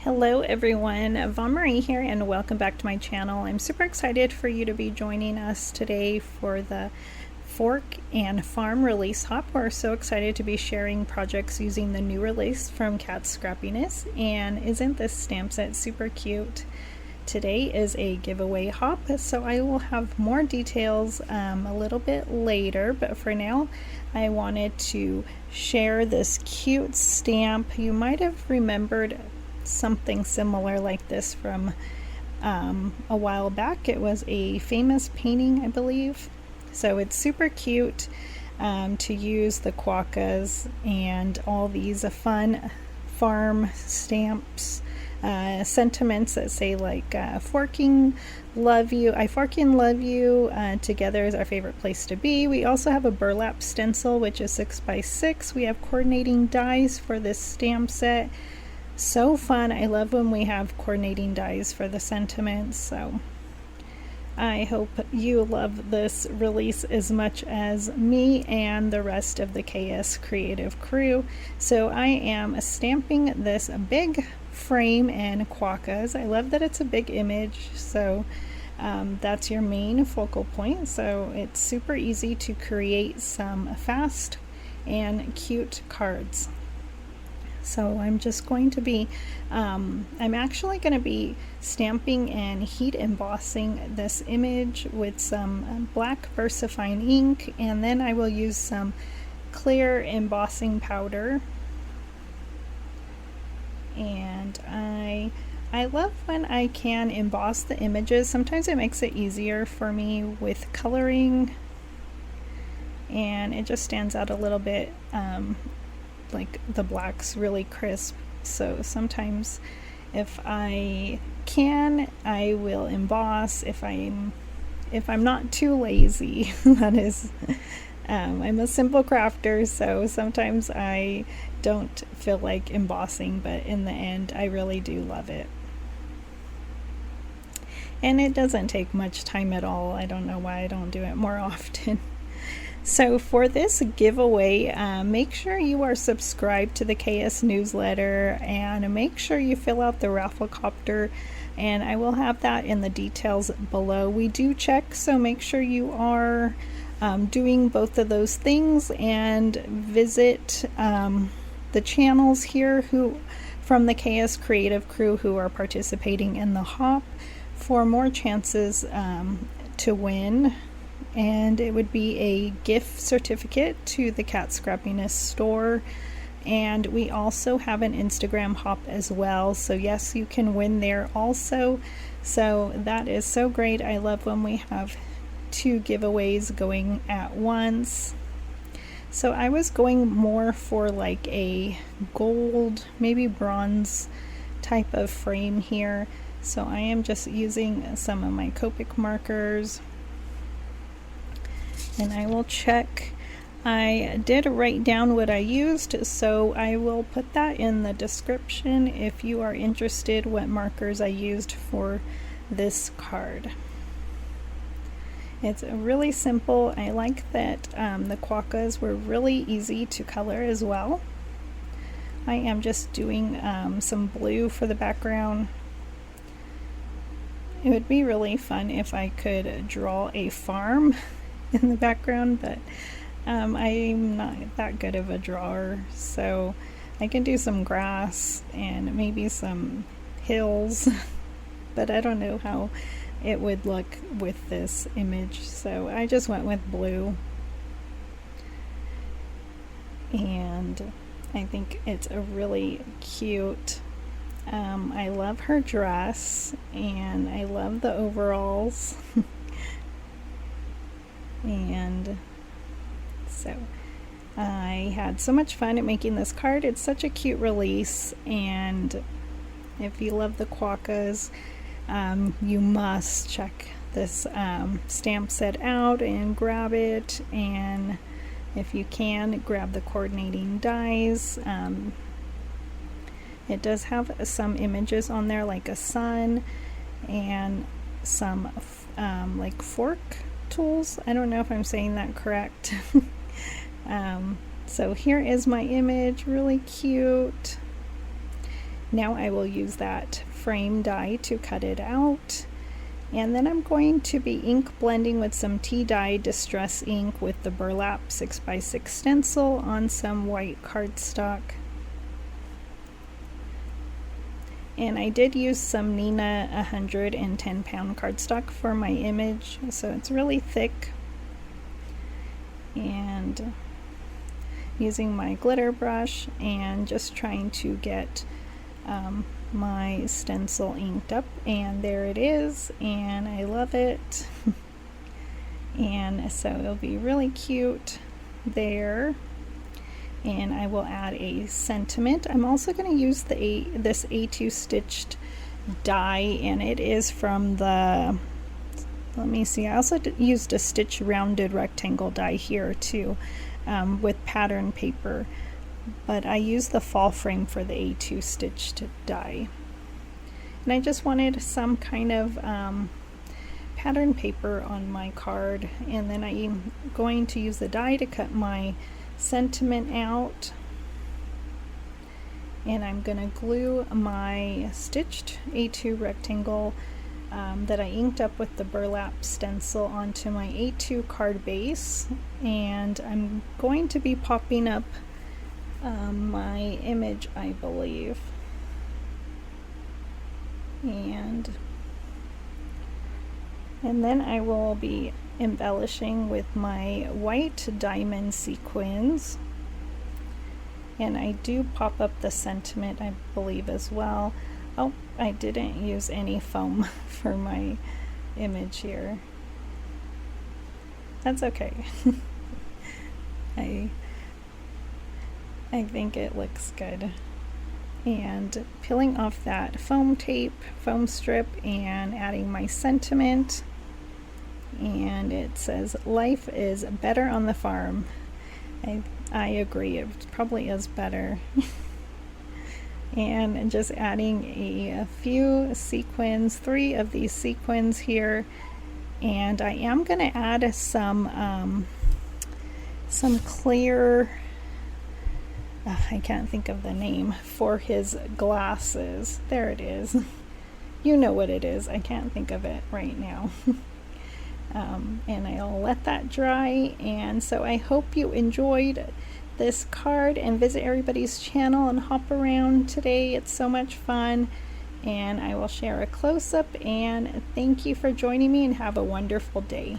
Hello everyone, Von Marie here and welcome back to my channel. I'm super excited for you to be joining us today for the Fork and Farm release hop. We're so excited to be sharing projects using the new release from Kat Scrappiness, and isn't this stamp set super cute? Today is a giveaway hop, so I will have more details a little bit later, but for now I wanted to share this cute stamp. You might have remembered something similar like this from a while back. It was a famous painting, I believe. So it's super cute to use the Quokkas and all these fun farm stamps, sentiments that say like forking love you, I fork and love you, together is our favorite place to be. We also have a burlap stencil which is 6x6. We have coordinating dies for this stamp set. So fun. I love when we have coordinating dies for the sentiments, so I hope you love this release as much as me and the rest of the KS creative crew. So I am stamping this big frame in Quokkas. I love that it's a big image, so that's your main focal point, so it's super easy to create some fast and cute cards. So I'm just going to be, I'm actually going to be stamping and heat embossing this image with some black VersaFine ink, and then I will use some clear embossing powder. And I love when I can emboss the images. Sometimes it makes it easier for me with coloring, and it just stands out a little bit. Like the black's really crisp, so sometimes if I can, I will emboss if I'm not too lazy. That is, I'm a simple crafter, so sometimes I don't feel like embossing, but in the end I really do love it, and it doesn't take much time at all. I don't know why I don't do it more often. So for this giveaway, make sure you are subscribed to the KS newsletter and make sure you fill out the Rafflecopter, and I will have that in the details below. We do check, so make sure you are doing both of those things, and visit the channels here from the KS creative crew who are participating in the hop for more chances to win. And it would be a gift certificate to the Kat Scrappiness store, and we also have an Instagram hop as well, so yes, you can win there also. So that is so great. I love when we have two giveaways going at once. So I was going more for like a gold, maybe bronze type of frame here, so I am just using some of my Copic markers. And I will check. I did write down what I used, so I will put that in the description if you are interested what markers I used for this card. It's really simple. I like that the Quokkas were really easy to color as well. I am just doing some blue for the background. It would be really fun if I could draw a farm in the background, but I'm not that good of a drawer, so I can do some grass and maybe some hills, but I don't know how it would look with this image, so I just went with blue, and I think it's a really cute. I love her dress, and I love the overalls. And so I had so much fun at making this card. It's such a cute release, and if you love the Quokkas, you must check this stamp set out and grab it, and if you can, grab the coordinating dies. It does have some images on there like a sun and some like fork tools. I don't know if I'm saying that correct. So here is my image, really cute. Now I will use that frame die to cut it out. And then I'm going to be ink blending with some tea dye distress ink with the burlap 6x6 stencil on some white cardstock. And I did use some Nina 110 pound cardstock for my image, so it's really thick. And using my glitter brush and just trying to get my stencil inked up, and there it is, and I love it. And so it'll be really cute there. And I will add a sentiment. I'm also going to use this A2 stitched die, and it is from the, let me see, I also used a stitch rounded rectangle die here too, with pattern paper. But I used the fall frame for the A2 stitched die. And I just wanted some kind of pattern paper on my card, and then I'm going to use the die to cut my sentiment out. And I'm going to glue my stitched A2 rectangle that I inked up with the burlap stencil onto my A2 card base, and I'm going to be popping up my image, I believe. And then I will be embellishing with my white diamond sequins, and I do pop up the sentiment, I believe, as well. Oh, I didn't use any foam for my image here. That's okay. I think it looks good. And peeling off that foam strip, and adding my sentiment. And it says, "Life is better on the farm." I agree, it probably is better. And just adding a few sequins, 3 of these sequins here. And I am going to add some clear, I can't think of the name, for his glasses. There it is. You know what it is. I can't think of it right now. And I'll let that dry. And so I hope you enjoyed this card, and visit everybody's channel and hop around today. It's so much fun, and I will share a close-up. And thank you for joining me, and have a wonderful day.